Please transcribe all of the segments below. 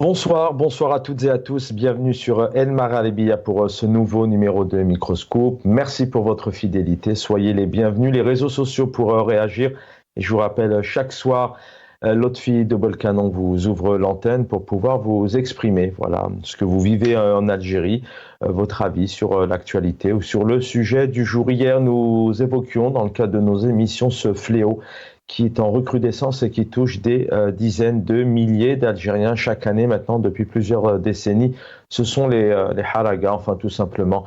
Bonsoir à toutes et à tous. Bienvenue sur El Maralebia pour ce nouveau numéro de Microscope. Merci pour votre fidélité. Soyez les bienvenus. Les réseaux sociaux pour réagir. Et je vous rappelle, chaque soir, Lotfi Double Canon vous ouvre l'antenne pour pouvoir vous exprimer. Voilà ce que vous vivez en Algérie, votre avis sur l'actualité ou sur le sujet du jour. Hier, nous évoquions dans le cadre de nos émissions ce fléau qui est en recrudescence et qui touche des dizaines de milliers d'Algériens chaque année maintenant depuis plusieurs décennies. Ce sont les haragas, enfin tout simplement.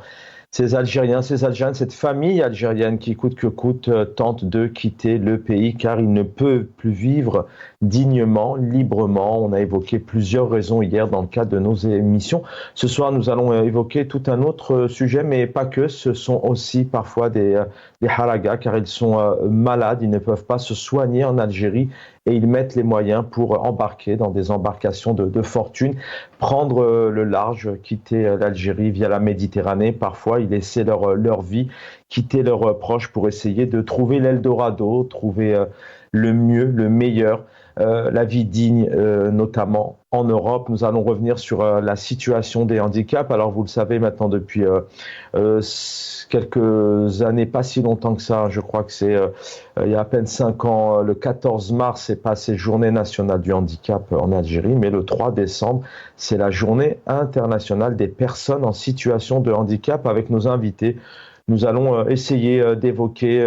Ces Algériens, ces Algériennes, cette famille algérienne qui coûte que coûte tente de quitter le pays car il ne peut plus vivre dignement, librement. On a évoqué plusieurs raisons hier dans le cadre de nos émissions. Ce soir, nous allons évoquer tout un autre sujet, mais pas que. Ce sont aussi parfois des haragas car ils sont malades, ils ne peuvent pas se soigner en Algérie et ils mettent les moyens pour embarquer dans des embarcations de fortune, prendre le large, quitter l'Algérie via la Méditerranée. Parfois, ils laissaient leur vie, quitter leurs proches pour essayer de trouver l'Eldorado, trouver le mieux, le meilleur, la vie digne, notamment en Europe. Nous allons revenir sur la situation des handicaps. Alors, vous le savez maintenant depuis quelques années, pas si longtemps que ça, je crois que c'est il y a à peine 5 ans, le 14 mars, c'est passé Journée nationale du handicap en Algérie, mais le 3 décembre, c'est la Journée internationale des personnes en situation de handicap. Avec nos invités, nous allons essayer d'évoquer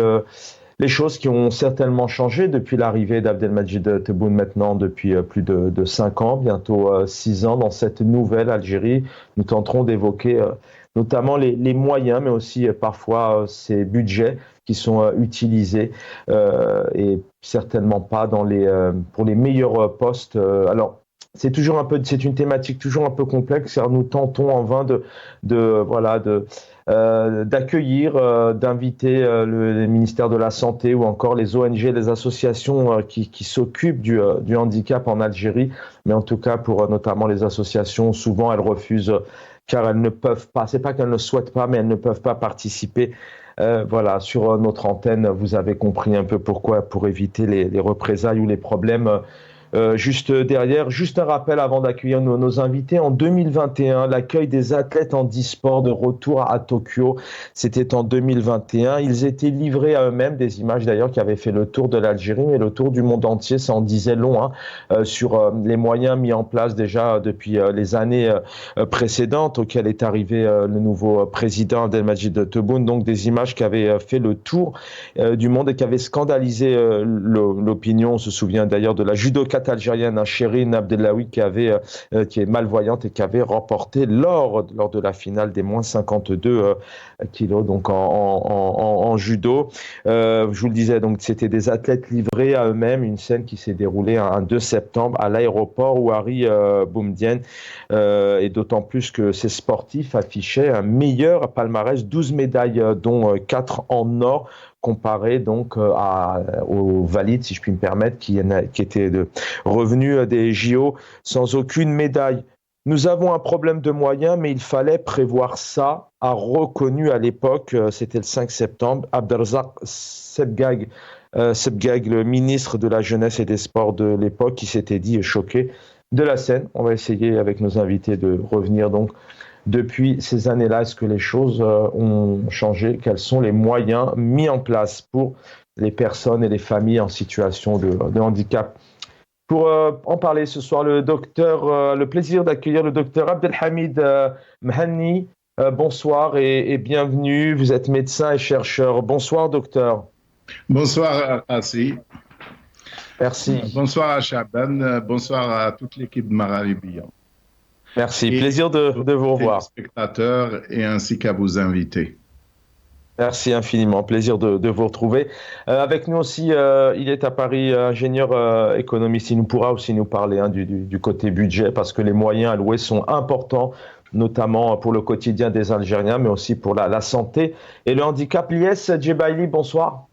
les choses qui ont certainement changé depuis l'arrivée d'Abdelmadjid Tebboune maintenant depuis plus de 5 ans, bientôt 6 ans dans cette nouvelle Algérie. Nous tenterons d'évoquer notamment les moyens, mais aussi parfois ces budgets qui sont utilisés et certainement pas pour les meilleurs postes. Alors, c'est une thématique toujours un peu complexe car nous tentons en vain d'accueillir, d'inviter le ministère de la Santé ou encore les ONG, les associations qui s'occupent du handicap en Algérie. Mais en tout cas, pour notamment les associations, souvent elles refusent car elles ne peuvent pas. C'est pas qu'elles ne souhaitent pas, mais elles ne peuvent pas participer. Sur notre antenne, vous avez compris un peu pourquoi, pour éviter les représailles ou les problèmes. Juste derrière, juste un rappel avant d'accueillir nos invités. En 2021, l'accueil des athlètes en e-sport de retour à Tokyo, c'était en 2021. Ils étaient livrés à eux-mêmes, des images d'ailleurs qui avaient fait le tour de l'Algérie, mais le tour du monde entier, ça en disait long sur les moyens mis en place déjà depuis les années précédentes auxquelles est arrivé le nouveau président Abdelmadjid Tebboune. Donc des images qui avaient fait le tour du monde et qui avaient scandalisé l'opinion. On se souvient d'ailleurs de la judoka algérienne Chérine Abdellaoui qui est malvoyante et qui avait remporté l'or lors de la finale des moins 52 kilos donc en judo. Je vous le disais, donc c'était des athlètes livrés à eux-mêmes, une scène qui s'est déroulée un 2 septembre à l'aéroport Ouari Boumedienne et d'autant plus que ces sportifs affichaient un meilleur palmarès, 12 médailles dont 4 en or, comparé donc aux valides, si je puis me permettre, qui étaient revenus des JO sans aucune médaille. Nous avons un problème de moyens, mais il fallait prévoir ça, a reconnu à l'époque, c'était le 5 septembre, Abdelrazak Sebgag, le ministre de la Jeunesse et des Sports de l'époque, qui s'était dit choqué de la scène. On va essayer avec nos invités de revenir donc depuis ces années-là. Est-ce que les choses ont changé? Quels sont les moyens mis en place pour les personnes et les familles en situation de handicap? Pour en parler ce soir, le plaisir d'accueillir le docteur Abdelhamid Mhanni. Bonsoir et bienvenue. Vous êtes médecin et chercheur. Bonsoir, docteur. Bonsoir, Assi. Merci. Bonsoir à Chaban. Bonsoir à toute l'équipe de Maralebia. Merci. Plaisir de vous revoir. Spectateurs et ainsi qu'à vos invités. Merci infiniment, plaisir de vous retrouver. Avec nous aussi, il est à Paris, ingénieur économiste. Il nous pourra aussi nous parler du côté budget parce que les moyens alloués sont importants, notamment pour le quotidien des Algériens, mais aussi pour la santé et le handicap. Lies Djebaili, bonsoir.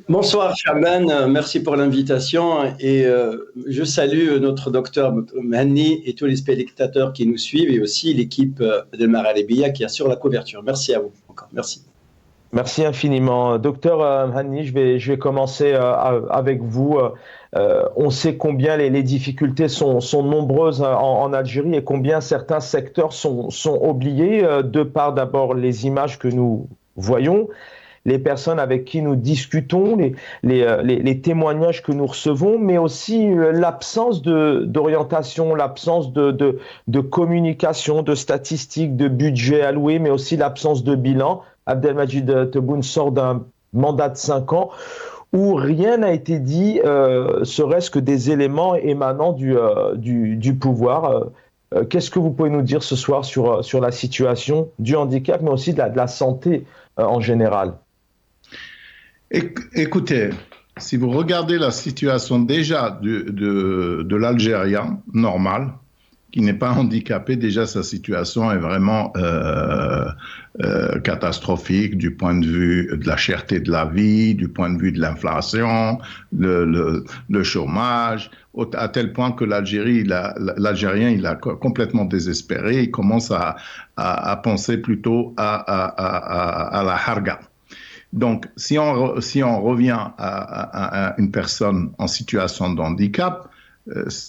Bonsoir Chaban, merci pour l'invitation et je salue notre docteur Mhanni et tous les spectateurs qui nous suivent et aussi l'équipe de Maralebia qui assure la couverture. Merci à vous encore. Merci. Merci infiniment. Docteur Hanni, je vais commencer avec vous. On sait combien les difficultés sont nombreuses en Algérie et combien certains secteurs sont oubliés, de par d'abord les images que nous voyons, les personnes avec qui nous discutons, les témoignages que nous recevons, mais aussi l'absence d'orientation, l'absence de communication, de statistiques, de budget alloué, mais aussi l'absence de bilan. Abdelmajid Tebboune sort d'un mandat de 5 ans où rien n'a été dit, serait-ce que des éléments émanant du pouvoir. Qu'est-ce que vous pouvez nous dire ce soir sur la situation du handicap, mais aussi de la santé en général? Écoutez, si vous regardez la situation déjà de l'Algérien normal, qui n'est pas handicapé, déjà sa situation est vraiment catastrophique du point de vue de la cherté de la vie, du point de vue de l'inflation, le chômage, à tel point que l'Algérien, il a complètement désespéré, il commence à penser plutôt à la harga. Donc, si on revient à une personne en situation de handicap,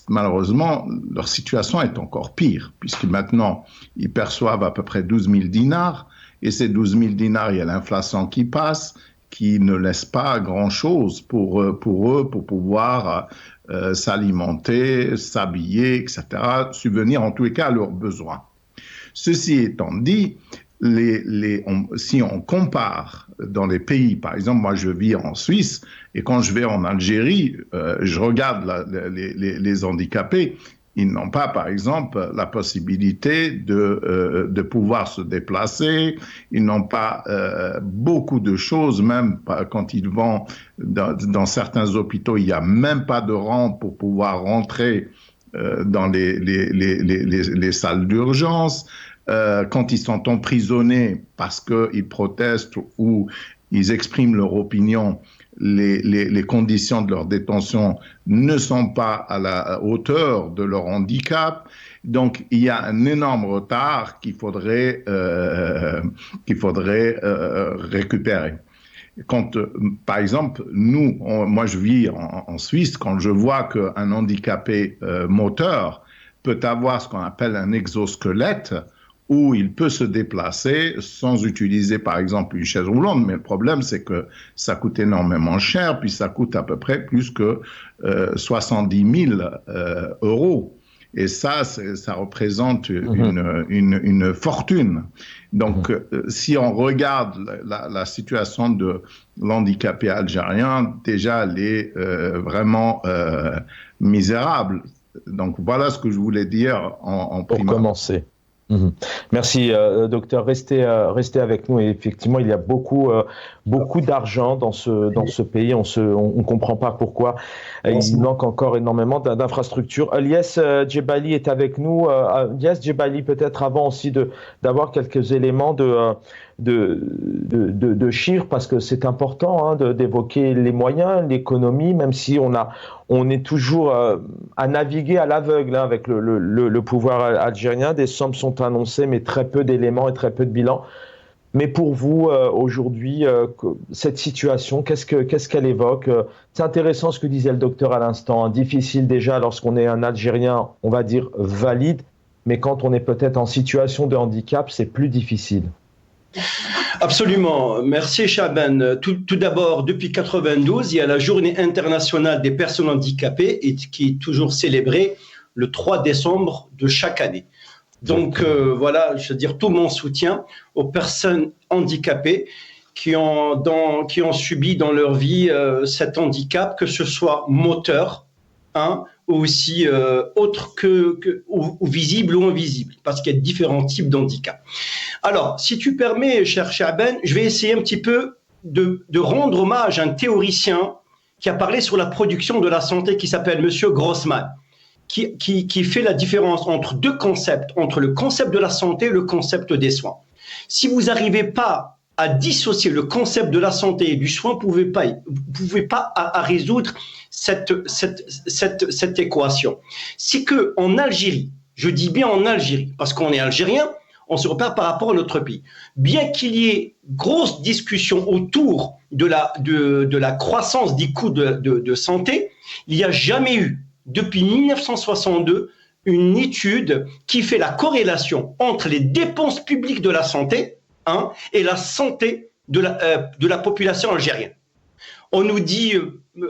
malheureusement, leur situation est encore pire, puisque maintenant, ils perçoivent à peu près 12 000 dinars, et ces 12 000 dinars, il y a l'inflation qui passe, qui ne laisse pas grand-chose pour eux, pour pouvoir s'alimenter, s'habiller, etc., subvenir en tous les cas à leurs besoins. Ceci étant dit, si on compare dans les pays, par exemple, moi je vis en Suisse, et quand je vais en Algérie, je regarde les handicapés, ils n'ont pas, par exemple, la possibilité de pouvoir se déplacer, ils n'ont pas beaucoup de choses, même quand ils vont dans certains hôpitaux, il n'y a même pas de rampe pour pouvoir rentrer dans les salles d'urgence. Quand ils sont emprisonnés parce qu'ils protestent ou ils expriment leur opinion, les conditions de leur détention ne sont pas à la hauteur de leur handicap. Donc, il y a un énorme retard qu'il faudrait récupérer. Quand, par exemple, moi je vis en Suisse, quand je vois qu'un handicapé moteur peut avoir ce qu'on appelle un exosquelette, où il peut se déplacer sans utiliser, par exemple, une chaise roulante. Mais le problème, c'est que ça coûte énormément cher, puis ça coûte à peu près plus que 70 000 euros. Et ça représente une fortune. Donc, si on regarde la situation de l'handicapé algérien, déjà, elle est vraiment misérable. Donc, voilà ce que je voulais dire en primaire. Pour commencer. Merci, docteur. Restez avec nous. Et effectivement, il y a beaucoup d'argent dans ce pays. On comprend pas pourquoi. Il manque encore énormément d'infrastructures. Ilyes Djebali est avec nous. Ilyes Djebali, peut-être avant aussi d'avoir quelques éléments de chiffres, parce que c'est important d'évoquer les moyens, l'économie, même si on est toujours à naviguer à l'aveugle avec le pouvoir algérien. Des sommes sont annoncées, mais très peu d'éléments et très peu de bilan. Mais pour vous, aujourd'hui, cette situation, qu'est-ce qu'elle évoque? C'est intéressant ce que disait le docteur à l'instant. Difficile déjà lorsqu'on est un Algérien, on va dire, valide, mais quand on est peut-être en situation de handicap, c'est plus difficile. Absolument. Merci Chaban. Tout d'abord, depuis 1992, il y a la Journée internationale des personnes handicapées qui est toujours célébrée le 3 décembre de chaque année. Donc voilà, je veux dire tout mon soutien aux personnes handicapées qui ont subi dans leur vie cet handicap, que ce soit moteur, ou aussi autre ou visible ou invisible, parce qu'il y a différents types d'handicap. Alors, si tu permets, cher Chaban, je vais essayer un petit peu de rendre hommage à un théoricien qui a parlé sur la production de la santé, qui s'appelle Monsieur Grossman, qui fait la différence entre deux concepts, entre le concept de la santé et le concept des soins. Si vous n'arrivez pas à dissocier le concept de la santé et du soin, vous ne pouvez pas à résoudre cette équation. C'est qu'en Algérie, je dis bien en Algérie, parce qu'on est algérien, on se repère par rapport à notre pays. Bien qu'il y ait grosse discussion autour de la croissance des coûts de santé, il n'y a jamais eu, depuis 1962, une étude qui fait la corrélation entre les dépenses publiques de la santé et la santé de la population algérienne. On nous dit,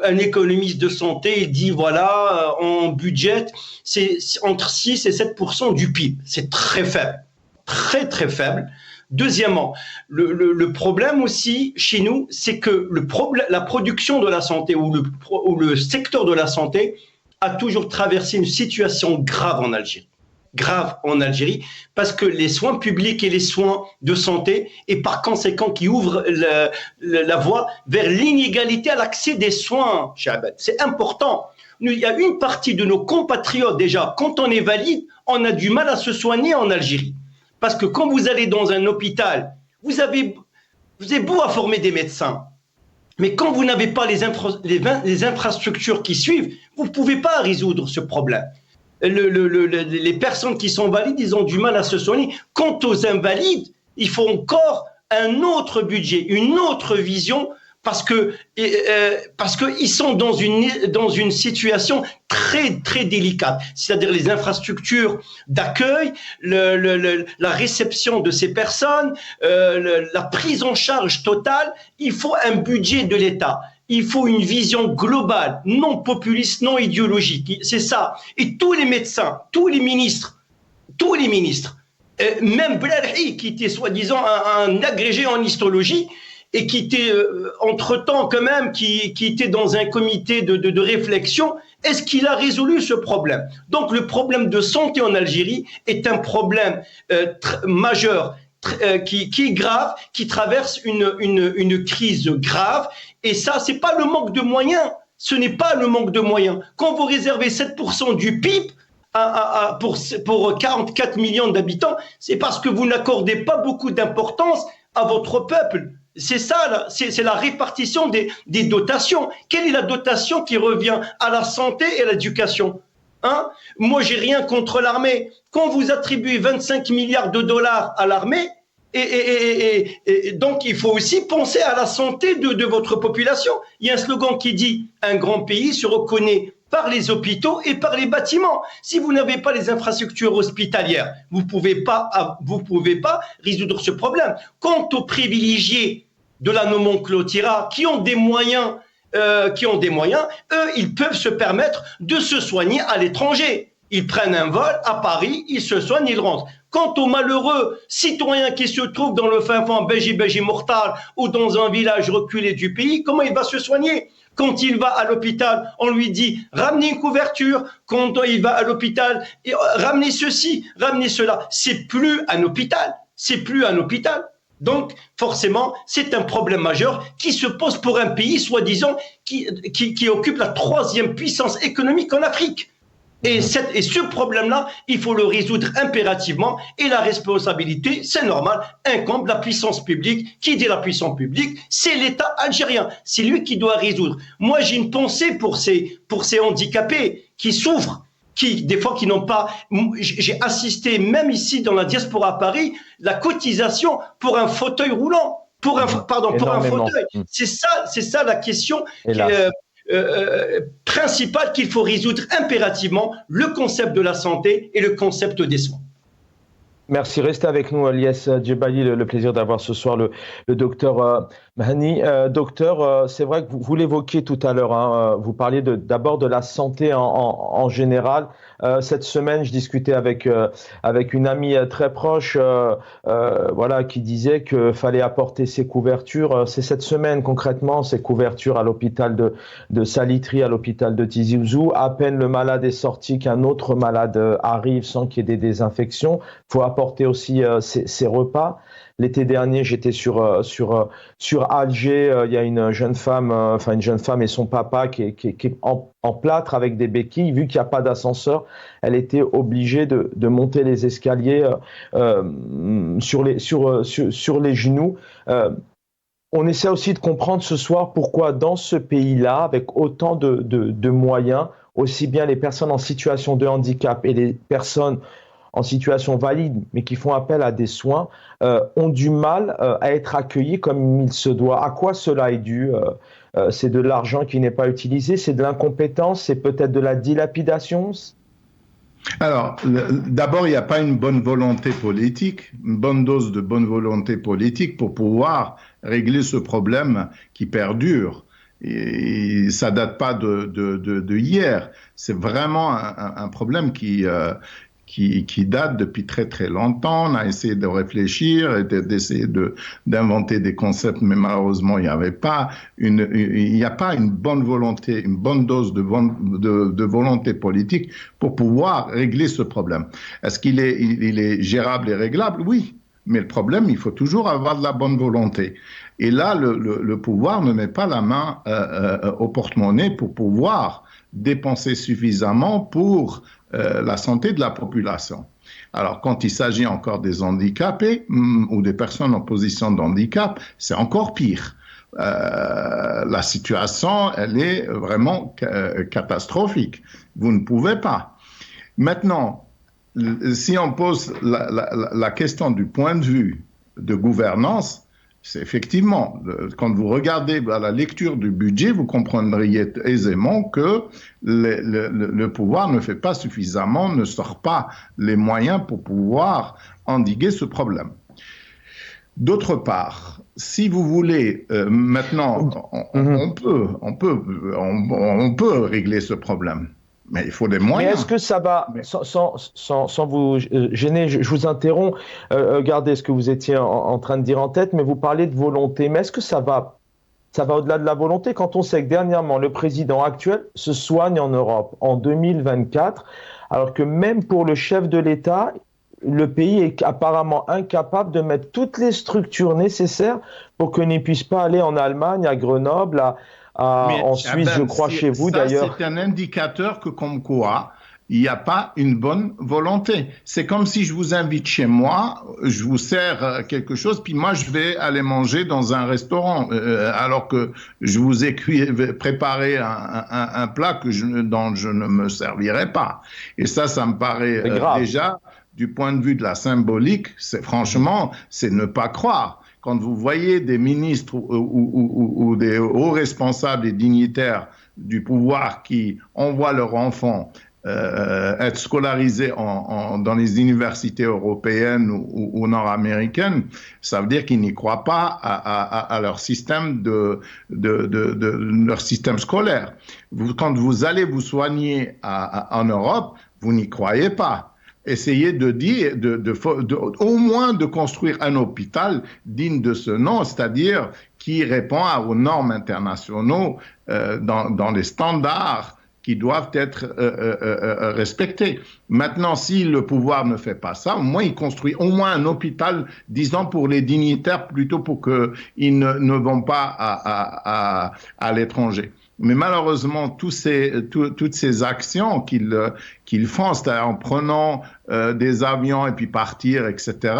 un économiste de santé, il dit voilà, en budget, c'est entre 6 et 7% du PIB. C'est très faible, très très faible. Deuxièmement, le problème aussi chez nous, c'est que la production de la santé ou le secteur de la santé a toujours traversé une situation grave en Algérie. Grave en Algérie, parce que les soins publics et les soins de santé, et par conséquent qui ouvrent la voie vers l'inégalité à l'accès des soins, Chahabad. C'est important. Il y a une partie de nos compatriotes déjà, quand on est valide, on a du mal à se soigner en Algérie. Parce que quand vous allez dans un hôpital, vous avez beau à former des médecins, mais quand vous n'avez pas les infrastructures qui suivent, vous ne pouvez pas résoudre ce problème. Les personnes qui sont valides, ils ont du mal à se soigner. Quant aux invalides, il faut encore un autre budget, une autre vision, parce que ils sont dans une situation très très délicate. C'est-à-dire les infrastructures d'accueil, la réception de ces personnes, la prise en charge totale. Il faut un budget de l'État. Il faut une vision globale, non populiste, non idéologique. C'est ça. Et tous les médecins, tous les ministres, même Blarhi, qui était soi-disant un agrégé en histologie, et qui était, entre-temps quand même, qui était dans un comité de réflexion, est-ce qu'il a résolu ce problème? Donc le problème de santé en Algérie est un problème majeur, qui est grave, qui traverse une crise grave. Et ça, c'est pas le manque de moyens. Ce n'est pas le manque de moyens. Quand vous réservez 7% du PIB pour 44 millions d'habitants, c'est parce que vous n'accordez pas beaucoup d'importance à votre peuple. C'est ça, c'est la répartition des dotations. Quelle est la dotation qui revient à la santé et à l'éducation? Moi, j'ai rien contre l'armée. Quand vous attribuez 25 milliards de dollars à l'armée, et donc il faut aussi penser à la santé de votre population. Il y a un slogan qui dit « Un grand pays se reconnaît par les hôpitaux et par les bâtiments ». Si vous n'avez pas les infrastructures hospitalières, vous pouvez pas résoudre ce problème. Quant aux privilégiés de la nomenclature qui ont des moyens, eux, ils peuvent se permettre de se soigner à l'étranger. Ils prennent un vol à Paris, ils se soignent, ils rentrent. Quant aux malheureux citoyens qui se trouvent dans le fin fond Béji Mortal ou dans un village reculé du pays, comment il va se soigner? Quand il va à l'hôpital, on lui dit ramenez une couverture. Quand il va à l'hôpital, ramenez ceci, ramenez cela. C'est plus un hôpital. Donc, forcément, c'est un problème majeur qui se pose pour un pays, soi-disant, qui occupe la 3e puissance économique en Afrique. Et ce problème-là, il faut le résoudre impérativement. Et la responsabilité, c'est normal, incombe la puissance publique. Qui dit la puissance publique? C'est l'État algérien. C'est lui qui doit résoudre. Moi, j'ai une pensée pour ces handicapés qui souffrent, des fois qui n'ont pas. J'ai assisté, même ici dans la diaspora à Paris, la cotisation pour un fauteuil roulant. Pour un fauteuil. C'est ça la question. Principal qu'il faut résoudre impérativement, le concept de la santé et le concept des soins. Merci. Restez avec nous, Elias Djebali. Le plaisir d'avoir ce soir le docteur Mahani. Docteur, c'est vrai que vous l'évoquiez tout à l'heure. Vous parliez d'abord de la santé en général. Cette semaine, je discutais avec une amie très proche, qui disait qu'il fallait apporter ces couvertures. C'est cette semaine concrètement, ces couvertures à l'hôpital de Salitri, à l'hôpital de Tizi Ouzou. À peine le malade est sorti qu'un autre malade arrive sans qu'il y ait des désinfections. Il faut apporter aussi ces repas. L'été dernier, j'étais sur Alger. Il y a une jeune femme et son papa qui est en plâtre avec des béquilles. Vu qu'il n'y a pas d'ascenseur, elle était obligée de monter les escaliers sur les genoux. On essaie aussi de comprendre ce soir pourquoi dans ce pays-là, avec autant de moyens, aussi bien les personnes en situation de handicap et les personnes en situation valide, mais qui font appel à des soins, ont du mal à être accueillis comme il se doit. À quoi cela est dû? C'est de l'argent qui n'est pas utilisé, c'est de l'incompétence, c'est peut-être de la dilapidation? Alors, d'abord, il n'y a pas une bonne volonté politique, une bonne dose de bonne volonté politique pour pouvoir régler ce problème qui perdure. Et ça date pas de hier. C'est vraiment un problème qui date depuis très très longtemps. On a essayé de réfléchir et d'essayer d'inventer des concepts, mais malheureusement il n'y a pas une bonne volonté, une bonne dose de volonté politique pour pouvoir régler ce problème. Est-ce qu'il est gérable et réglable? Oui. Mais le problème, il faut toujours avoir de la bonne volonté. Et là, le pouvoir ne met pas la main au porte-monnaie pour pouvoir dépenser suffisamment pour la santé de la population. Alors, quand il s'agit encore des handicapés ou des personnes en position de handicap, c'est encore pire. La situation, elle est vraiment catastrophique. Vous ne pouvez pas. Maintenant, si on pose la question du point de vue de gouvernance, c'est effectivement, quand vous regardez à la lecture du budget, vous comprendriez aisément que le pouvoir ne fait pas suffisamment, ne sort pas les moyens pour pouvoir endiguer ce problème. D'autre part, si vous voulez, maintenant, on peut régler ce problème. Mais il faut des moyens. Mais est-ce que ça va, sans vous gêner, je vous interromps, gardez ce que vous étiez en train de dire en tête, mais vous parlez de volonté. Mais est-ce que ça va au-delà de la volonté quand on sait que dernièrement, le président actuel se soigne en Europe en 2024, alors que même pour le chef de l'État, le pays est apparemment incapable de mettre toutes les structures nécessaires pour qu'on ne puisse pas aller en Allemagne, à Grenoble, en Suisse, je crois, chez vous d'ailleurs. C'est un indicateur que comme quoi, il n'y a pas une bonne volonté. C'est comme si je vous invite chez moi, je vous sers quelque chose, puis moi je vais aller manger dans un restaurant, alors que je vous ai préparé un plat dont je ne me servirai pas. Et ça me paraît déjà, du point de vue de la symbolique, franchement, c'est ne pas croire. Quand vous voyez des ministres ou des hauts responsables et dignitaires du pouvoir qui envoient leurs enfants être scolarisés dans les universités européennes ou nord-américaines, ça veut dire qu'ils n'y croient pas à leur système leur système scolaire. Quand vous allez vous soigner en Europe, vous n'y croyez pas. Essayez de dire, au moins de construire un hôpital digne de ce nom, c'est-à-dire qui répond aux normes internationaux dans les standards qui doivent être respectés. Maintenant, si le pouvoir ne fait pas ça, au moins il construit au moins un hôpital, disons pour les dignitaires, plutôt pour qu'ils ne vont pas à l'étranger. Mais malheureusement, toutes ces actions qu'ils font, c'est-à-dire en prenant des avions et puis partir, etc.,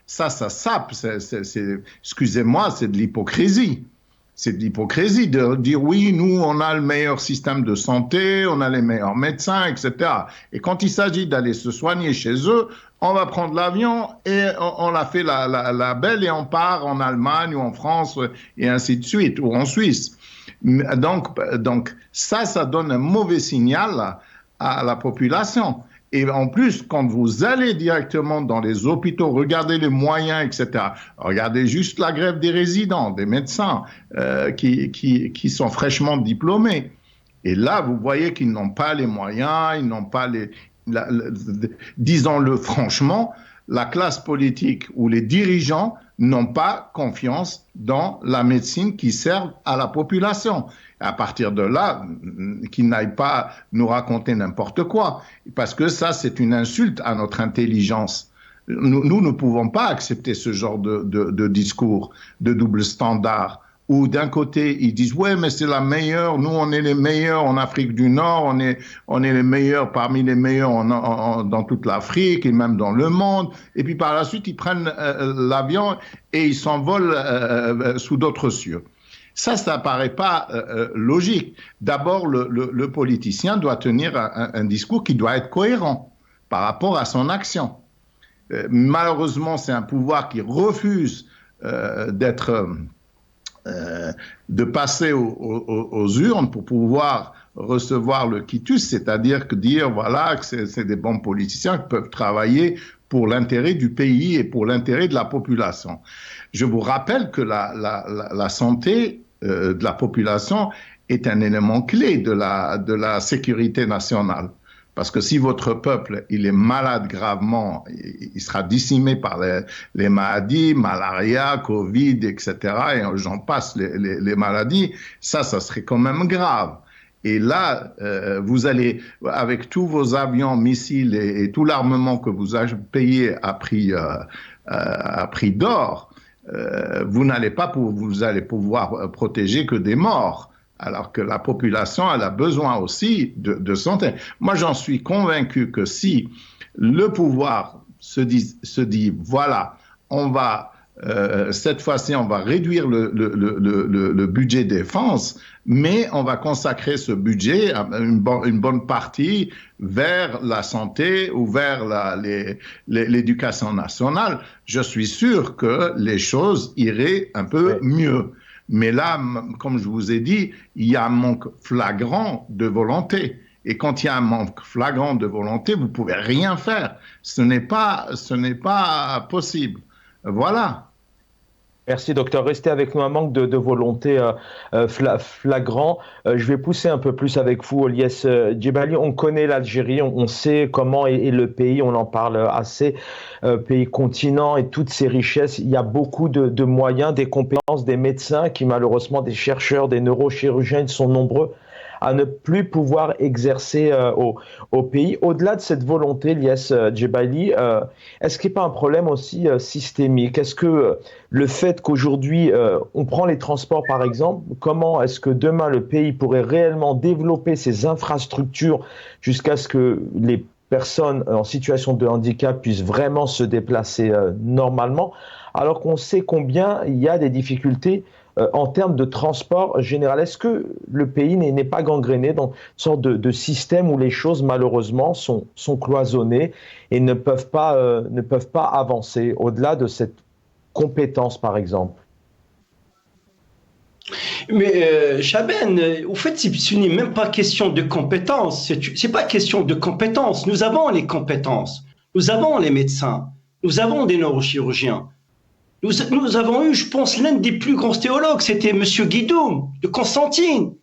ça sape. Excusez-moi, c'est de l'hypocrisie. C'est de l'hypocrisie de dire oui, nous, on a le meilleur système de santé, on a les meilleurs médecins, etc. Et quand il s'agit d'aller se soigner chez eux, on va prendre l'avion et on la fait la belle et on part en Allemagne ou en France et ainsi de suite, ou en Suisse. Donc ça donne un mauvais signal à la population. Et en plus, quand vous allez directement dans les hôpitaux, regardez les moyens, etc. Regardez juste la grève des résidents, des médecins qui sont fraîchement diplômés. Et là, vous voyez qu'ils n'ont pas les moyens, ils n'ont pas disons-le franchement, la classe politique ou les dirigeants n'ont pas confiance dans la médecine qui sert à la population. À partir de là, qu'ils n'aillent pas nous raconter n'importe quoi, parce que ça, c'est une insulte à notre intelligence. Nous ne pouvons pas accepter ce genre de discours, de double standard, où d'un côté, ils disent « ouais, mais c'est la meilleure, nous, on est les meilleurs en Afrique du Nord, on est les meilleurs parmi les meilleurs dans toute l'Afrique et même dans le monde ». Et puis par la suite, ils prennent l'avion et ils s'envolent sous d'autres cieux. Ça paraît pas logique. D'abord, le politicien doit tenir un discours qui doit être cohérent. par rapport à son action. Malheureusement, c'est un pouvoir qui refuse de passer aux urnes pour pouvoir recevoir le quitus, c'est-à-dire que dire voilà que c'est des bons politiciens qui peuvent travailler pour l'intérêt du pays et pour l'intérêt de la population. Je vous rappelle que la santé de la population est un élément clé de la sécurité nationale. Parce que si votre peuple il est malade gravement, il sera décimé par les maladies, malaria, Covid, etc. Et j'en passe les maladies, ça serait quand même grave. Et là, vous allez, avec tous vos avions, missiles et tout l'armement que vous avez payé à prix d'or, vous allez pouvoir protéger que des morts. Alors que la population, elle a besoin aussi de santé. Moi, j'en suis convaincu que si le pouvoir se dit voilà, on va cette fois-ci, on va réduire le budget défense, mais on va consacrer ce budget, une bonne partie, vers la santé ou vers l'éducation nationale. Je suis sûr que les choses iraient un peu mieux. Mais là, comme je vous ai dit, il y a un manque flagrant de volonté. Et quand il y a un manque flagrant de volonté, vous ne pouvez rien faire. Ce n'est pas possible. Voilà. Merci, docteur. Restez avec nous. Un manque de volonté flagrant. Je vais pousser un peu plus avec vous, Olyes Djebali. On connaît l'Algérie, on sait comment est le pays, on en parle assez, pays continent et toutes ces richesses. Il y a beaucoup de moyens, des compétences, des médecins qui, malheureusement, des chercheurs, des neurochirurgiens, ils sont nombreux à ne plus pouvoir exercer au pays. Au-delà de cette volonté, Olyes Djebali, est-ce qu'il n'y a pas un problème aussi systémique? Est-ce que le fait qu'aujourd'hui, on prend les transports par exemple, comment est-ce que demain le pays pourrait réellement développer ses infrastructures jusqu'à ce que les personnes en situation de handicap puissent vraiment se déplacer normalement, alors qu'on sait combien il y a des difficultés en termes de transport général? Est-ce que le pays n'est pas gangréné dans une sorte de système où les choses malheureusement sont cloisonnées et ne peuvent pas avancer au-delà de cette compétence par exemple? Mais Chaben, au fait, ce n'est même pas question de compétence. C'est pas question de compétence. Nous avons les compétences. Nous avons les médecins. Nous avons des neurochirurgiens. Nous avons eu, je pense, l'un des plus grands théologues, c'était M. Guidoum de Constantine,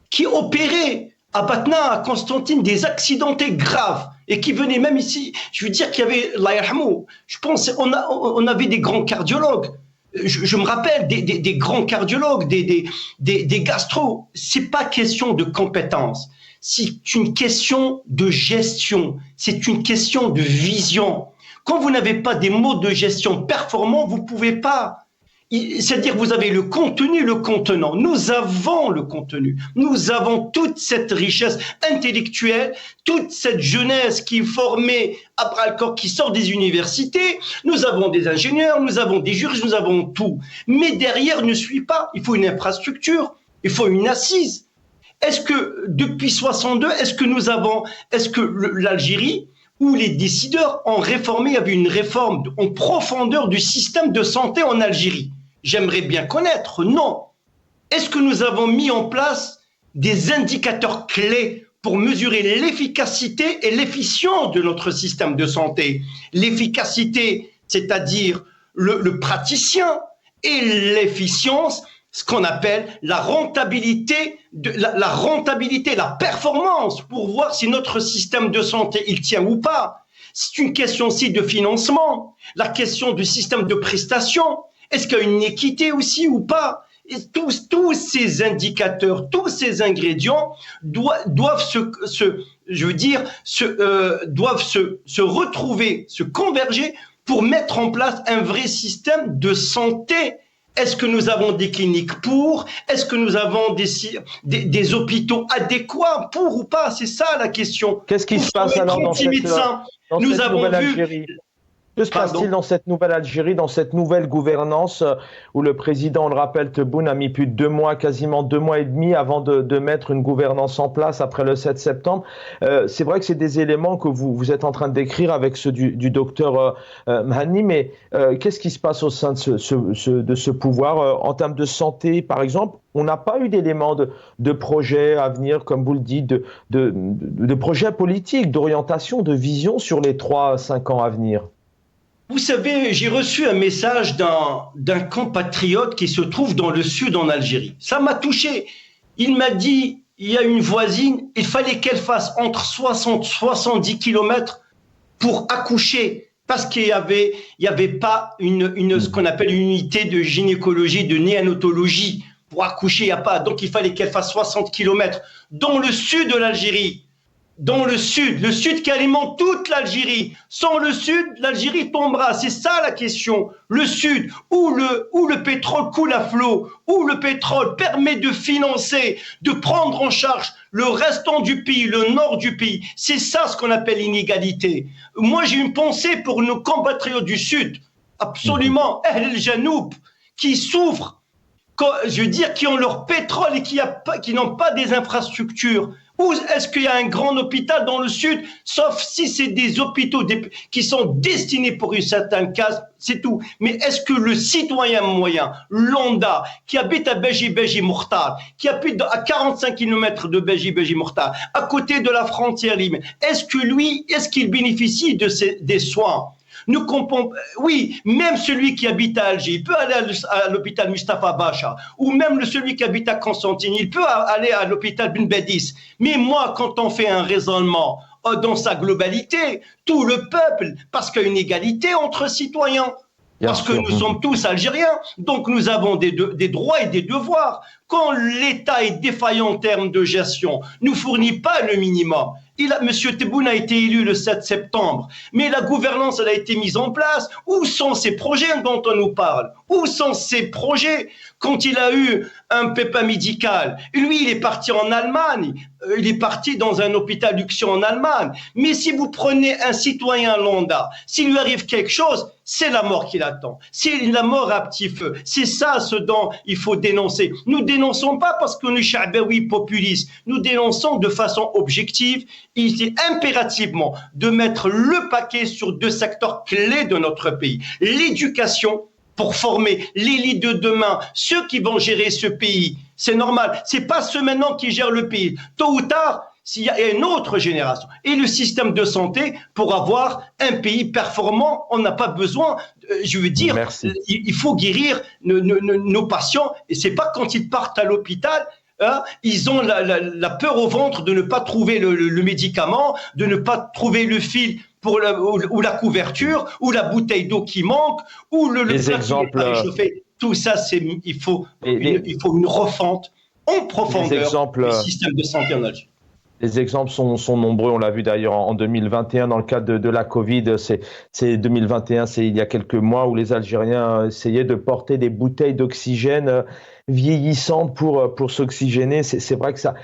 qui opérait à Batna, à Constantine, des accidentés graves et qui venait même ici. Je veux dire qu'il y avait, Allah yarhamou, je pense, on avait des grands cardiologues. Je me rappelle des grands cardiologues, des gastro. C'est pas question de compétence. C'est une question de gestion. C'est une question de vision. Quand vous n'avez pas des modes de gestion performants, vous ne pouvez pas. C'est-à-dire vous avez le contenu, le contenant. Nous avons le contenu. Nous avons toute cette richesse intellectuelle, toute cette jeunesse qui est formée à bras-le-corps, qui sort des universités. Nous avons des ingénieurs, nous avons des juristes, nous avons tout. Mais derrière ne suit pas. Il faut une infrastructure, il faut une assise. Est-ce que depuis 62, est-ce que l'Algérie où les décideurs ont réformé, il y avait une réforme en profondeur du système de santé en Algérie? J'aimerais bien connaître. Non. Est-ce que nous avons mis en place des indicateurs clés pour mesurer l'efficacité et l'efficience de notre système de santé? L'efficacité, c'est-à-dire le praticien, et l'efficience, ce qu'on appelle la rentabilité, la performance, pour voir si notre système de santé il tient ou pas. C'est une question aussi de financement, la question du système de prestation. Est-ce qu'il y a une équité aussi ou pas? Et tous ces indicateurs, tous ces ingrédients doivent se retrouver, se converger pour mettre en place un vrai système de santé. Est-ce que nous avons des cliniques pour? Est-ce que nous avons des hôpitaux adéquats pour ou pas? C'est ça la question. Qu'est-ce qui se passe alors dans cette nous avons vu Algérie? Que se passe-t-il dans cette nouvelle Algérie, dans cette nouvelle gouvernance où le président, on le rappelle, Tebboune a mis plus de 2 mois, quasiment 2 mois et demi avant de mettre une gouvernance en place après le 7 septembre. C'est vrai que c'est des éléments que vous êtes en train de décrire avec ceux du docteur Mhani, mais qu'est-ce qui se passe au sein de ce pouvoir en termes de santé, par exemple? On n'a pas eu d'éléments de projets à venir, comme vous le dites, de projets politiques, d'orientation, de vision sur les 3-5 ans à venir. Vous savez, j'ai reçu un message d'un compatriote qui se trouve dans le sud en Algérie. Ça m'a touché. Il m'a dit, il y a une voisine, il fallait qu'elle fasse entre 60 et 70 kilomètres pour accoucher parce qu'il y avait pas ce qu'on appelle une unité de gynécologie, de néonatologie. Pour accoucher, il n'y a pas. Donc, il fallait qu'elle fasse 60 kilomètres dans le sud de l'Algérie. Dans le sud qui alimente toute l'Algérie. Sans le sud, l'Algérie tombera. C'est ça la question. Le sud, où le pétrole coule à flot, où le pétrole permet de financer, de prendre en charge le restant du pays, le nord du pays. C'est ça ce qu'on appelle l'inégalité. Moi, j'ai une pensée pour nos compatriotes du sud, absolument, Ahl el-Janoub, qui souffrent, je veux dire, qui ont leur pétrole et qui n'ont pas des infrastructures. Ou est-ce qu'il y a un grand hôpital dans le sud, sauf si c'est des hôpitaux qui sont destinés pour une certaine case, c'est tout. Mais est-ce que le citoyen moyen, lambda, qui habite à Beji Mourtar, qui habite à 45 km de Beji Mourtar, à côté de la frontière libyenne, est-ce qu'il bénéficie des soins? Oui, même celui qui habite à Alger, il peut aller à l'hôpital Mustafa Bacha, ou même celui qui habite à Constantine, il peut aller à l'hôpital Ben Badis. Mais moi, quand on fait un raisonnement dans sa globalité, tout le peuple, parce qu'il y a une égalité entre citoyens, parce que nous sommes tous Algériens, donc nous avons des droits et des devoirs. Quand l'État est défaillant en termes de gestion, ne fournit pas le minimum. Monsieur Tebboune a été élu le 7 septembre, mais la gouvernance elle a été mise en place. Où sont ces projets dont on nous parle? Où sont ces projets? Quand il a eu un pépin médical, lui il est parti en Allemagne, il est parti dans un hôpital Luxion en Allemagne. Mais si vous prenez un citoyen lambda, s'il lui arrive quelque chose, c'est la mort qui l'attend. C'est la mort à petit feu. C'est ça ce dont il faut dénoncer. Nous dénonçons pas parce qu'on est chabaoui populiste. Nous dénonçons de façon objective. Il est impérativement de mettre le paquet sur 2 secteurs clés de notre pays. L'éducation pour former l'élite de demain, ceux qui vont gérer ce pays. C'est normal. C'est pas ceux maintenant qui gèrent le pays. Tôt ou tard, s'il y a une autre génération. Et le système de santé, pour avoir un pays performant, on n'a pas besoin, je veux dire, il faut guérir nos patients. Et c'est pas quand ils partent à l'hôpital, hein, ils ont la peur au ventre de ne pas trouver le médicament, de ne pas trouver le fil ou la couverture, ou la bouteille d'eau qui manque, ou le plat qui n'est pas réchauffé. Tout ça, il faut une refonte en profondeur du système de santé en Algérie. Les exemples sont nombreux, on l'a vu d'ailleurs en 2021 dans le cadre de la Covid, c'est 2021, c'est il y a quelques mois où les Algériens essayaient de porter des bouteilles d'oxygène vieillissantes pour s'oxygéner. C'est vrai que ça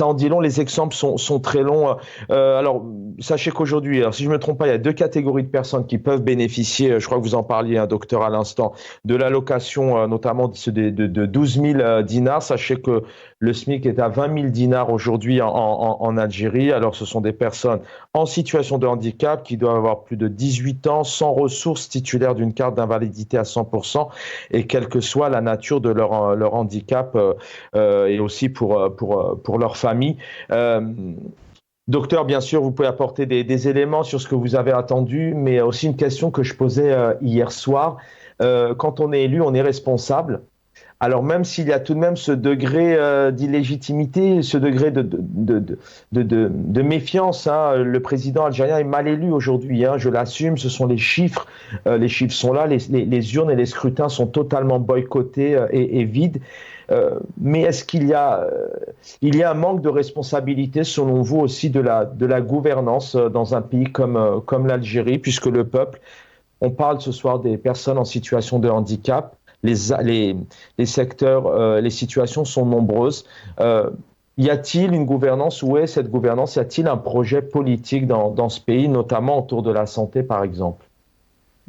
en dit long, les exemples sont très longs. Alors, sachez qu'aujourd'hui, si je ne me trompe pas, il y a 2 catégories de personnes qui peuvent bénéficier, je crois que vous en parliez, docteur, à l'instant, de l'allocation, notamment de 12 000 dinars. Sachez que le SMIC est à 20 000 dinars aujourd'hui en Algérie. Alors, ce sont des personnes en situation de handicap qui doivent avoir plus de 18 ans, sans ressources, titulaires d'une carte d'invalidité à 100%, et quelle que soit la nature de leur handicap, et aussi pour leur famille. Docteur, bien sûr, vous pouvez apporter des éléments sur ce que vous avez attendu, mais aussi une question que je posais hier soir. Quand on est élu, on est responsable. Alors même s'il y a tout de même ce degré d'illégitimité, ce degré de méfiance, hein, le président algérien est mal élu aujourd'hui, hein, je l'assume, ce sont les chiffres sont là, les urnes et les scrutins sont totalement boycottés et vides. Mais est-ce qu'il y a un manque de responsabilité selon vous aussi de la gouvernance dans un pays comme l'Algérie, puisque le peuple, on parle ce soir des personnes en situation de handicap, les secteurs, les situations sont nombreuses. Y a-t-il une gouvernance? Où est cette gouvernance? Y a-t-il un projet politique dans ce pays, notamment autour de la santé, par exemple?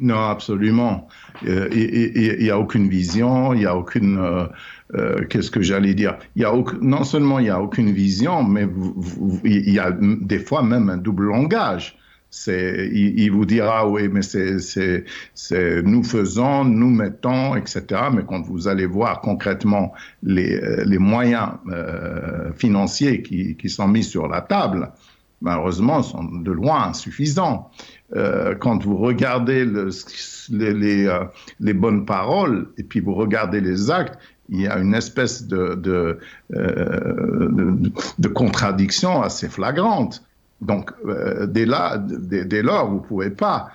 Non, absolument. Il n'y a aucune vision, il n'y a aucune... qu'est-ce que j'allais dire? Non seulement il n'y a aucune vision, mais il y a des fois même un double langage. Il vous dira, oui, mais c'est nous faisons, nous mettons, etc. Mais quand vous allez voir concrètement les moyens financiers qui sont mis sur la table, malheureusement, sont de loin insuffisants. Quand vous regardez les bonnes paroles et puis vous regardez les actes, il y a une espèce de contradiction assez flagrante. Donc, dès lors, vous ne pouvez pas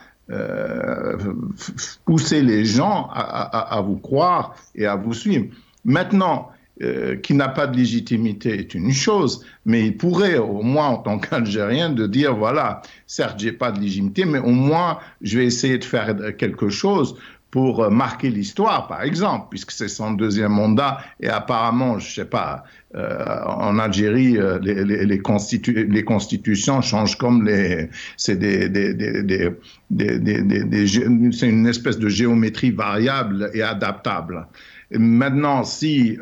pousser les gens à vous croire et à vous suivre. Maintenant, qui n'a pas de légitimité est une chose, mais il pourrait, au moins en tant qu'Algérien, de dire, voilà, certes, j'ai pas de légitimité, mais au moins, je vais essayer de faire quelque chose pour marquer l'histoire, par exemple, puisque c'est son deuxième mandat, et apparemment, je sais pas, en Algérie, les constitutions changent comme c'est c'est une espèce de géométrie variable et adaptable. Maintenant, si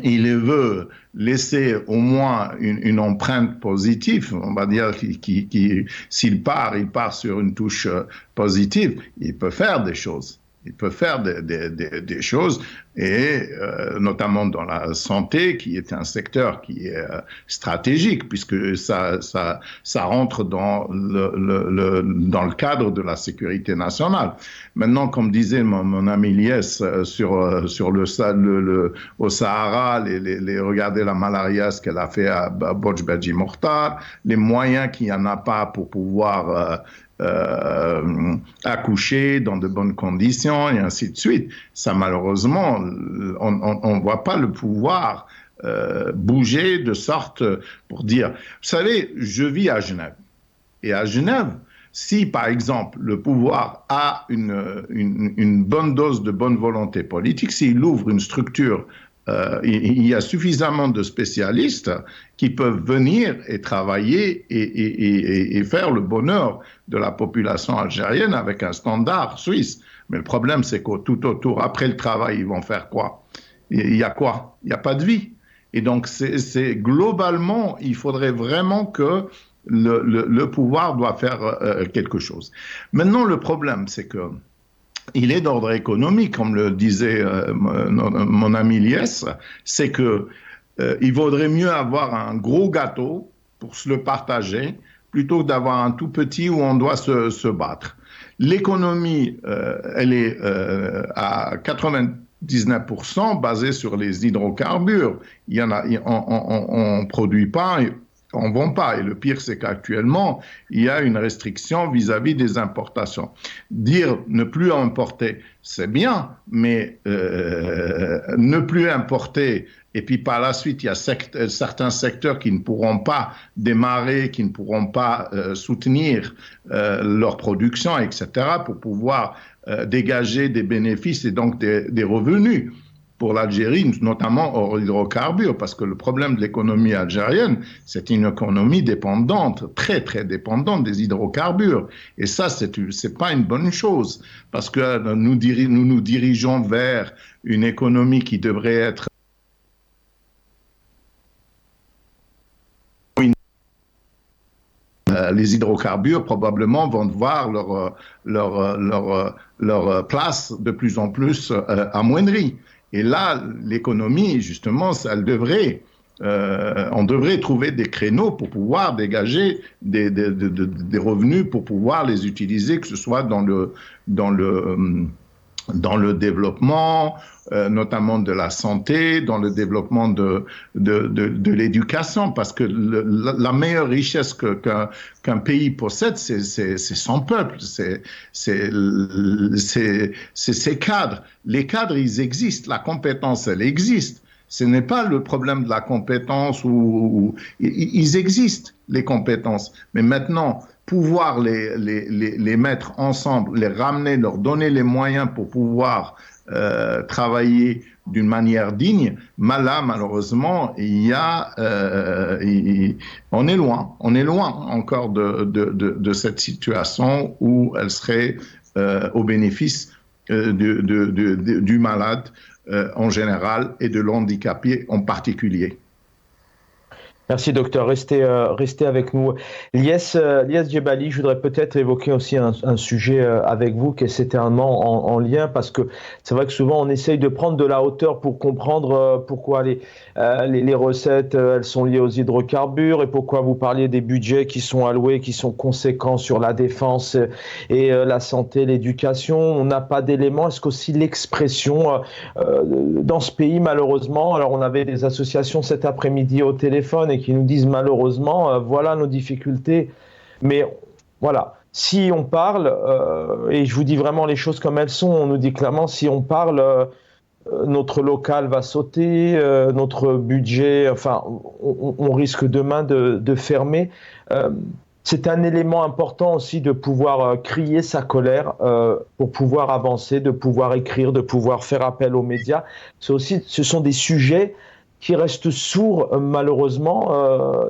il veut laisser au moins une empreinte positive, on va dire, s'il part, il part sur une touche positive, il peut faire des choses. Il peut faire des choses, et notamment dans la santé, qui est un secteur qui est stratégique, puisque ça rentre dans le cadre de la sécurité nationale. Maintenant, comme disait mon ami Lies au Sahara, regardez la malaria, ce qu'elle a fait à Bodj Bedji Mokhtar, les moyens qu'il n'y en a pas pour pouvoir accoucher dans de bonnes conditions et ainsi de suite. Ça, malheureusement, on ne voit pas le pouvoir bouger de sorte pour dire, vous savez, je vis à Genève. Et à Genève, si par exemple le pouvoir a une bonne dose de bonne volonté politique, s'il ouvre une structure, il y a suffisamment de spécialistes qui peuvent venir et travailler et faire le bonheur de la population algérienne avec un standard suisse. Mais le problème, c'est que tout autour, après le travail, ils vont faire quoi? Il y a quoi? Il n'y a pas de vie. Et donc, c'est globalement, il faudrait vraiment que le pouvoir doit faire quelque chose. Maintenant, le problème, c'est que il est d'ordre économique, comme le disait mon ami Lies, c'est que il vaudrait mieux avoir un gros gâteau pour se le partager plutôt que d'avoir un tout petit où on doit se battre. L'économie, elle est à 99% basée sur les hydrocarbures. On produit pas, on vend pas. Et le pire, c'est qu'actuellement, il y a une restriction vis-à-vis des importations. Dire ne plus importer, c'est bien, mais ne plus importer, et puis par la suite, il y a certains secteurs qui ne pourront pas démarrer, qui ne pourront pas soutenir leur production, etc., pour pouvoir dégager des bénéfices et donc des revenus pour l'Algérie, notamment hors hydrocarbures, parce que le problème de l'économie algérienne, c'est une économie dépendante, très très dépendante des hydrocarbures. Et ça, c'est pas une bonne chose, parce que nous nous dirigeons vers une économie qui devrait être les hydrocarbures probablement vont voir leur place de plus en plus amoindrie. Et là, l'économie, justement, on devrait trouver des créneaux pour pouvoir dégager des revenus pour pouvoir les utiliser, que ce soit dans le développement, notamment de la santé, dans le développement de l'éducation, parce que la meilleure richesse qu'un pays possède, c'est son peuple, c'est ses cadres. Les cadres, ils existent, la compétence, elle existe. Ce n'est pas le problème de la compétence ils existent, les compétences. Mais maintenant, pouvoir les mettre ensemble, les ramener, leur donner les moyens pour pouvoir travailler d'une manière digne, là, malheureusement, on est loin encore de cette situation où elle serait au bénéfice du malade en général et de l'handicapé en particulier. Merci docteur, restez avec nous. Lies Djebali, je voudrais peut-être évoquer aussi un sujet avec vous qui est certainement en lien, parce que c'est vrai que souvent on essaye de prendre de la hauteur pour comprendre pourquoi les recettes elles sont liées aux hydrocarbures et pourquoi vous parliez des budgets qui sont alloués, qui sont conséquents sur la défense et la santé, l'éducation. On n'a pas d'éléments. Est-ce qu'aussi l'expression dans ce pays, malheureusement, alors on avait des associations cet après-midi au téléphone et qui nous disent malheureusement, voilà nos difficultés. Mais voilà, si on parle, et je vous dis vraiment les choses comme elles sont, on nous dit clairement, si on parle, notre local va sauter, notre budget, enfin, on risque demain de fermer. C'est un élément important aussi de pouvoir crier sa colère pour pouvoir avancer, de pouvoir écrire, de pouvoir faire appel aux médias. Ce sont des sujets qui restent sourds, malheureusement,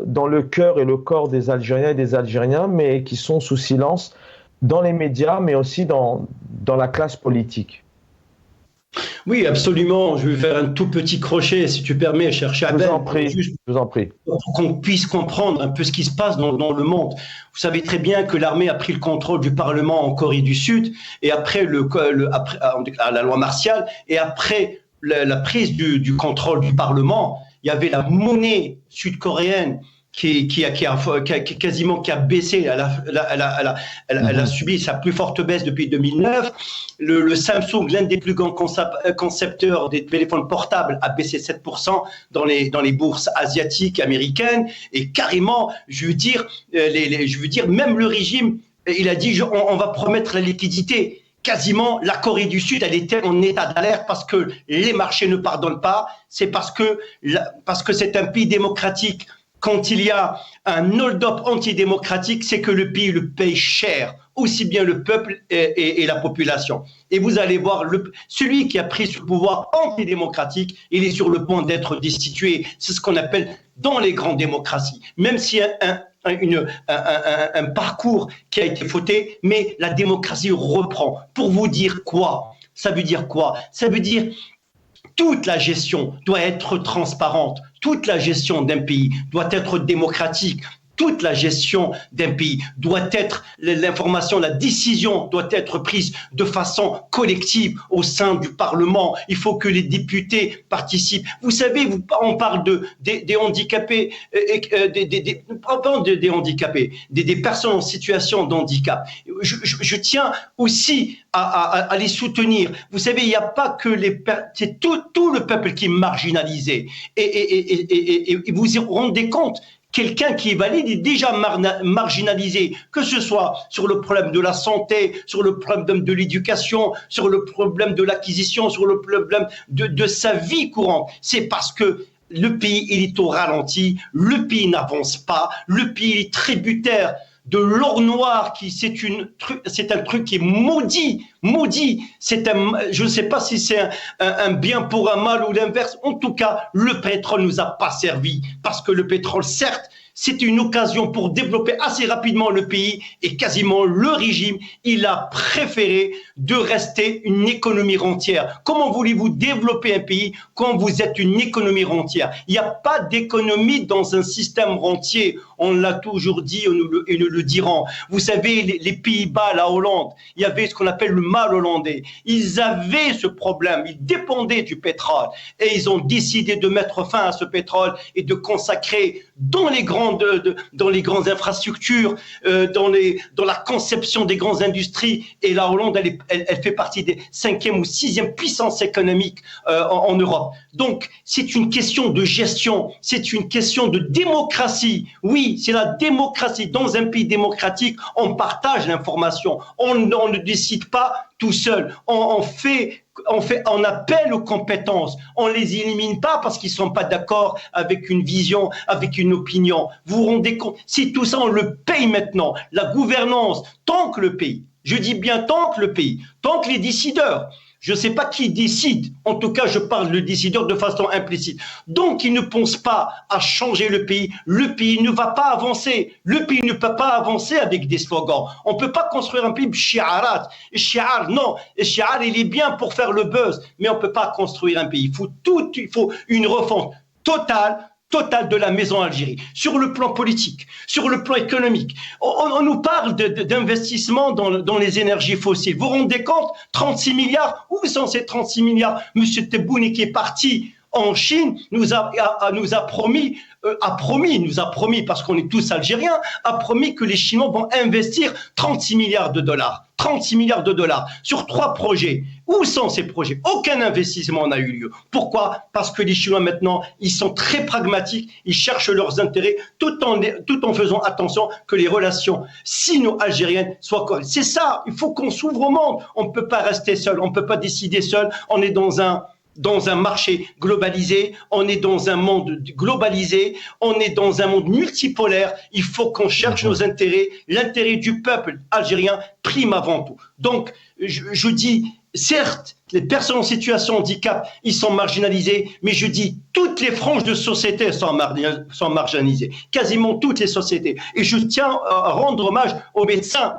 dans le cœur et le corps des Algériens et des Algériens, mais qui sont sous silence dans les médias, mais aussi dans la classe politique. Oui, absolument. Je vais faire un tout petit crochet, si tu permets, cher Chabel. Je vous en prie. Pour qu'on puisse comprendre un peu ce qui se passe dans le monde. Vous savez très bien que l'armée a pris le contrôle du Parlement en Corée du Sud, et après la loi martiale, et après la prise du contrôle du Parlement, il y avait la monnaie sud-coréenne qui a baissé. Elle a subi sa plus forte baisse depuis 2009. Le Samsung, l'un des plus grands concepteurs des téléphones portables, a baissé 7% dans les bourses asiatiques, américaines. Et carrément, je veux dire, même le régime, il a dit on va promettre la liquidité. Quasiment, la Corée du Sud, elle était en état d'alerte parce que les marchés ne pardonnent pas. C'est parce que c'est un pays démocratique. Quand il y a un hold-up antidémocratique, c'est que le pays le paye cher, aussi bien le peuple et la population. Et vous allez voir, celui qui a pris ce pouvoir antidémocratique, il est sur le point d'être destitué. C'est ce qu'on appelle dans les grandes démocraties. Même s'il y a un parcours qui a été fauté, mais la démocratie reprend. Pour vous dire quoi? Ça veut dire quoi? Ça veut dire toute la gestion doit être transparente, toute la gestion d'un pays doit être démocratique, toute la gestion d'un pays doit être, l'information, la décision doit être prise de façon collective au sein du Parlement. Il faut que les députés participent. Vous savez, on parle des handicapés, des handicapés, des personnes en situation de handicap. Je tiens aussi à les soutenir. Vous savez, il n'y a pas que c'est tout le peuple qui est marginalisé. Et vous vous rendez compte, quelqu'un qui est valide est déjà marginalisé, que ce soit sur le problème de la santé, sur le problème de l'éducation, sur le problème de l'acquisition, sur le problème de sa vie courante. C'est parce que le pays, il est au ralenti, le pays n'avance pas, le pays est tributaire de l'or noir, c'est un truc qui est maudit. Je ne sais pas si c'est un bien pour un mal ou l'inverse. En tout cas, le pétrole nous a pas servi, parce que le pétrole, certes, c'est une occasion pour développer assez rapidement le pays, et quasiment le régime, il a préféré de rester une économie rentière. Comment voulez-vous développer un pays quand vous êtes une économie rentière? Il n'y a pas d'économie dans un système rentier. On l'a toujours dit et nous le dirons. Vous savez, les Pays-Bas, la Hollande, il y avait ce qu'on appelle le mal hollandais. Ils avaient ce problème, ils dépendaient du pétrole, et ils ont décidé de mettre fin à ce pétrole et de consacrer dans les grandes infrastructures, dans la conception des grandes industries. Et la Hollande, elle fait partie des 5e ou 6e puissances économiques en Europe. Donc, c'est une question de gestion, c'est une question de démocratie. Oui, c'est la démocratie. Dans un pays démocratique, on partage l'information. On ne décide pas tout seul. On appelle aux compétences. On les élimine pas parce qu'ils sont pas d'accord avec une vision, avec une opinion. Vous vous rendez compte? Si tout ça, on le paye maintenant. La gouvernance, tant que le pays, je dis bien tant que le pays, tant que les décideurs, Je ne sais pas qui décide. En tout cas, je parle de décideur de façon implicite. Donc, ils ne pensent pas à changer le pays. Le pays ne va pas avancer. Le pays ne peut pas avancer avec des slogans. On ne peut pas construire un pays shi'arat. Shi'ar, non. Shi'ar, il est bien pour faire le buzz. Mais on ne peut pas construire un pays. Il faut une refonte totale de la maison Algérie, sur le plan politique, sur le plan économique. On nous parle d'investissement dans les énergies fossiles. Vous vous rendez compte? 36 milliards, où sont ces 36 milliards? Monsieur Tebboune qui est parti en Chine nous a promis, parce qu'on est tous Algériens, a promis que les Chinois vont investir 36 milliards de dollars. 36 milliards de dollars sur 3 projets. Où sont ces projets? Aucun investissement n'a eu lieu. Pourquoi? Parce que les Chinois maintenant, ils sont très pragmatiques, ils cherchent leurs intérêts tout en faisant attention que les relations sino-algériennes soient correctes. C'est ça, il faut qu'on s'ouvre au monde. On ne peut pas rester seul, on ne peut pas décider seul. On est dans un marché globalisé, on est dans un monde globalisé, on est dans un monde multipolaire, il faut qu'on cherche nos intérêts, l'intérêt du peuple algérien prime avant tout. Donc, je dis, certes, les personnes en situation de handicap, ils sont marginalisés, mais je dis, toutes les franges de société sont marginalisées, quasiment toutes les sociétés. Et je tiens à rendre hommage aux médecins,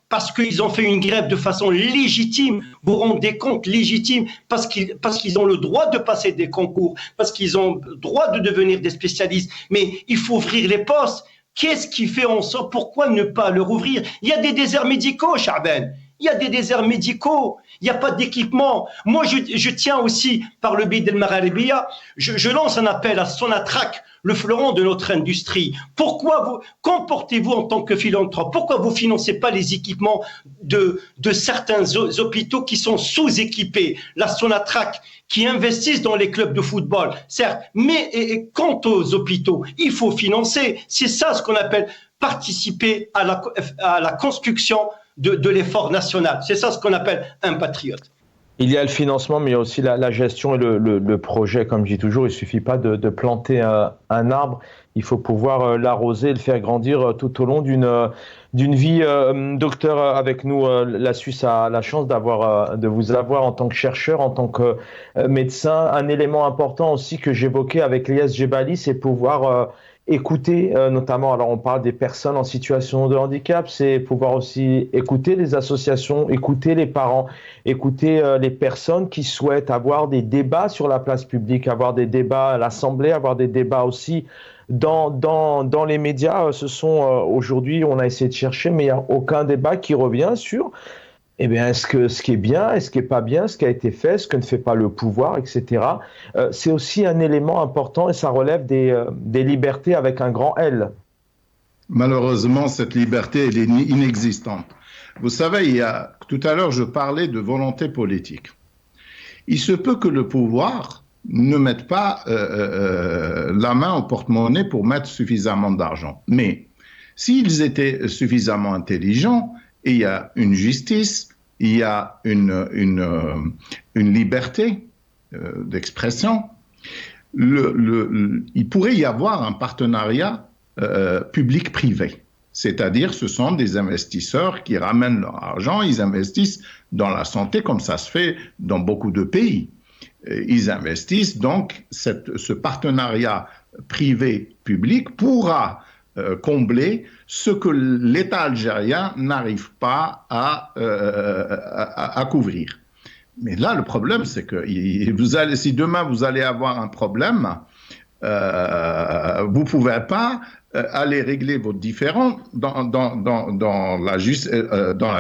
parce qu'ils ont fait une grève de façon légitime, vous vous rendez compte, légitime, parce qu'ils ont le droit de passer des concours, parce qu'ils ont le droit de devenir des spécialistes, mais il faut ouvrir les postes. Qu'est-ce qui fait en sorte, pourquoi ne pas leur ouvrir? Il y a des déserts médicaux, Charbel. Il y a des déserts médicaux, il n'y a pas d'équipement. Moi, je tiens aussi, par le biais d'El Magharibiya, je lance un appel à Sonatrach, le fleuron de notre industrie. Comportez-vous en tant que philanthrope? Pourquoi vous financez pas les équipements de certains hôpitaux qui sont sous-équipés? La Sonatrach, qui investissent dans les clubs de football, certes, mais quant aux hôpitaux, il faut financer. C'est ça ce qu'on appelle participer à la construction de l'effort national. C'est ça ce qu'on appelle un patriote. Il y a le financement, mais il y a aussi la gestion et le projet. Comme je dis toujours, il ne suffit pas de planter un arbre. Il faut pouvoir l'arroser et le faire grandir tout au long d'une vie. Docteur, avec nous, la Suisse a la chance de vous avoir en tant que chercheur, en tant que médecin. Un élément important aussi que j'évoquais avec Elias Jebali, c'est pouvoir écouter, notamment, alors on parle des personnes en situation de handicap, c'est pouvoir aussi écouter les associations, écouter les parents, écouter les personnes qui souhaitent avoir des débats sur la place publique, avoir des débats à l'Assemblée, avoir des débats aussi dans les médias. Ce sont aujourd'hui, on a essayé de chercher, mais il n'y a aucun débat qui revient sur ce qui est bien, est-ce qui n'est pas bien, ce qui a été fait, ce que ne fait pas le pouvoir, etc. C'est aussi un élément important et ça relève des libertés avec un grand L. Malheureusement, cette liberté, elle est inexistante. Vous savez, tout à l'heure, je parlais de volonté politique. Il se peut que le pouvoir ne mette pas la main au porte-monnaie pour mettre suffisamment d'argent. Mais s'ils étaient suffisamment intelligents, et il y a une justice, il y a une liberté d'expression. Il pourrait y avoir un partenariat public-privé. C'est-à-dire, ce sont des investisseurs qui ramènent leur argent, ils investissent dans la santé comme ça se fait dans beaucoup de pays. Ils investissent, donc ce partenariat privé-public pourra combler ce que l'État algérien n'arrive pas à couvrir. Mais là, le problème, c'est que si demain vous allez avoir un problème, vous ne pouvez pas aller régler vos différends dans la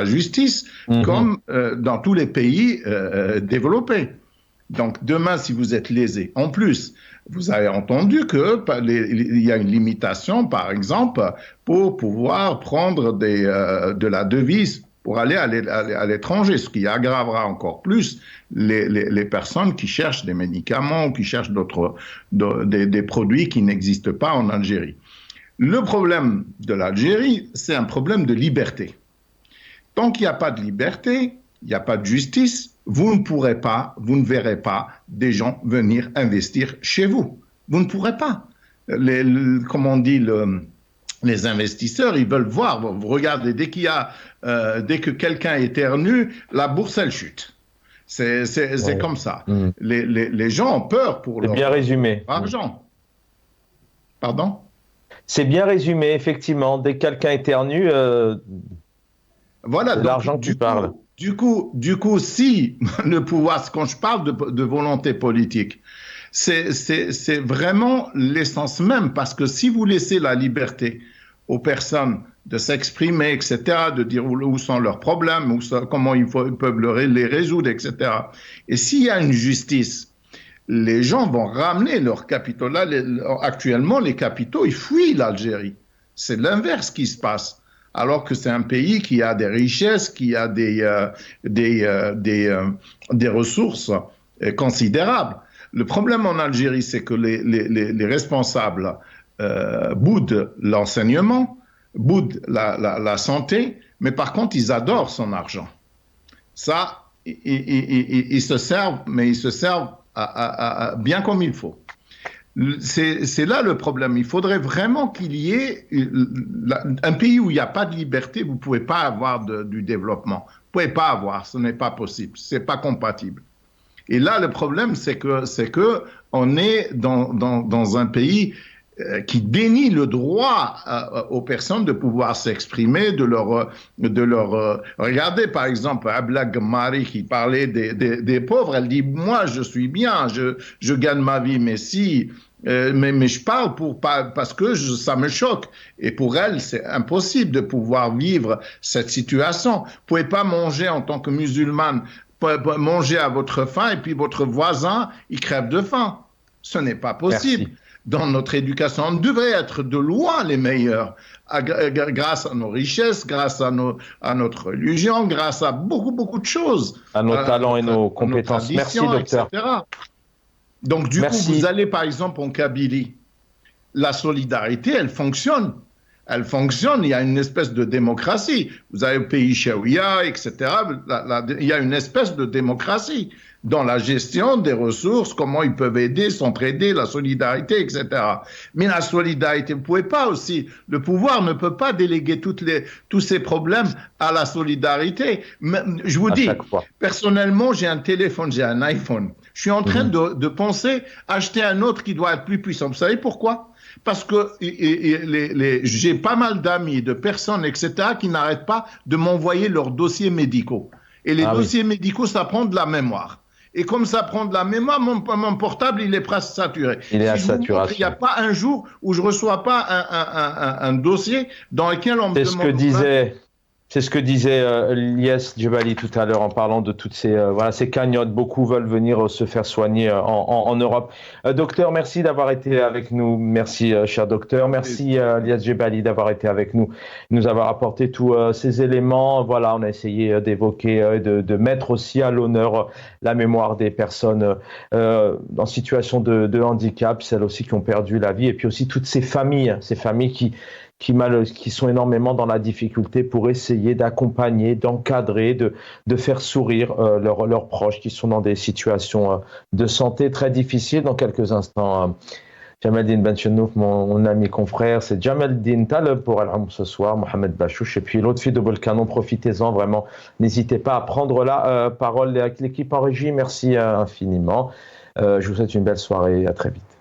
justice, comme dans tous les pays développés. Donc demain, si vous êtes lésé, en plus, vous avez entendu qu'il y a une limitation, par exemple, pour pouvoir prendre de la devise pour aller à l'étranger, ce qui aggravera encore plus les personnes qui cherchent des médicaments ou qui cherchent des produits qui n'existent pas en Algérie. Le problème de l'Algérie, c'est un problème de liberté. Tant qu'il n'y a pas de liberté, il n'y a pas de justice, vous ne verrez pas des gens venir investir chez vous. Vous ne pourrez pas. Comme on dit, les investisseurs, ils veulent voir. Vous regardez, dès que quelqu'un éternue, la bourse, elle chute. C'est comme ça. Les gens ont peur pour leur bien résumé. argent. Pardon? C'est bien résumé, effectivement. Dès que quelqu'un éternue, voilà, c'est l'argent que tu parles. Du coup, si le pouvoir, quand je parle de volonté politique, c'est vraiment l'essence même, parce que si vous laissez la liberté aux personnes de s'exprimer, etc., de dire où sont leurs problèmes, comment ils peuvent les résoudre, etc. Et s'il y a une justice, les gens vont ramener leurs capitaux. Là, actuellement, les capitaux, ils fuient l'Algérie. C'est l'inverse qui se passe. Alors que c'est un pays qui a des richesses, qui a des ressources considérables. Le problème en Algérie, c'est que les responsables boudent l'enseignement, boudent la santé, mais par contre, ils adorent son argent. Ça, ils se servent, mais ils se servent bien comme il faut. C'est là le problème. Il faudrait vraiment qu'il y ait un pays où il n'y a pas de liberté. Vous ne pouvez pas avoir du développement. Vous ne pouvez pas avoir. Ce n'est pas possible. Ce n'est pas compatible. Et là, le problème, c'est que on est dans un pays qui dénie le droit aux personnes de pouvoir s'exprimer, de leur regardez par exemple Abla Gmari qui parlait des pauvres. Elle dit moi je suis bien, je gagne ma vie, mais si mais je parle parce que ça me choque. Et pour elle, c'est impossible de pouvoir vivre cette situation. Vous pouvez pas manger en tant que musulmane, manger à votre faim et puis votre voisin, il crève de faim. Ce n'est pas possible. Merci. Dans notre éducation, on devrait être de loin les meilleurs, grâce à nos richesses, grâce à notre religion, grâce à beaucoup de choses. À nos talents et nos compétences. Merci, docteur. Etc. Donc, du coup, vous allez par exemple en Kabylie, la solidarité, elle fonctionne. Elle fonctionne, il y a une espèce de démocratie. Vous avez le pays Chaouia, etc. Il y a une espèce de démocratie dans la gestion des ressources, comment ils peuvent aider, s'entraider, la solidarité, etc. Mais la solidarité, vous ne pouvez pas aussi, le pouvoir ne peut pas déléguer tous ces problèmes à la solidarité. Mais, je vous dis, personnellement, j'ai un téléphone, j'ai un iPhone. Je suis en train de penser acheter un autre qui doit être plus puissant. Vous savez pourquoi ? Parce que j'ai pas mal d'amis, de personnes, etc., qui n'arrêtent pas de m'envoyer leurs dossiers médicaux. Et les dossiers médicaux, ça prend de la mémoire. Et comme ça prend de la mémoire, mon portable, il est presque saturé. Il est à saturation. Il n'y a pas un jour où je ne reçois pas un dossier dans lequel on me demande... C'est ce que disait Ilyes Djebali tout à l'heure en parlant de toutes ces cagnottes. Beaucoup veulent venir se faire soigner en Europe. Docteur, merci d'avoir été avec nous. Merci, cher docteur. Merci, Ilyes Djebali, d'avoir été avec nous, nous avoir apporté tous ces éléments. Voilà, on a essayé d'évoquer, de mettre aussi à l'honneur la mémoire des personnes en situation de handicap, celles aussi qui ont perdu la vie, et puis aussi toutes ces familles qui sont énormément dans la difficulté pour essayer d'accompagner, d'encadrer, de faire sourire leurs proches qui sont dans des situations de santé très difficiles. Dans quelques instants, Jamaldine Benchenouf, mon ami confrère, c'est Jamaldine Taleb pour Al-Amour ce soir, Mohamed Bachouch, et puis l'autre fille de Bolcanon, profitez-en vraiment. N'hésitez pas à prendre la parole avec l'équipe en régie. Merci infiniment. Je vous souhaite une belle soirée, à très vite.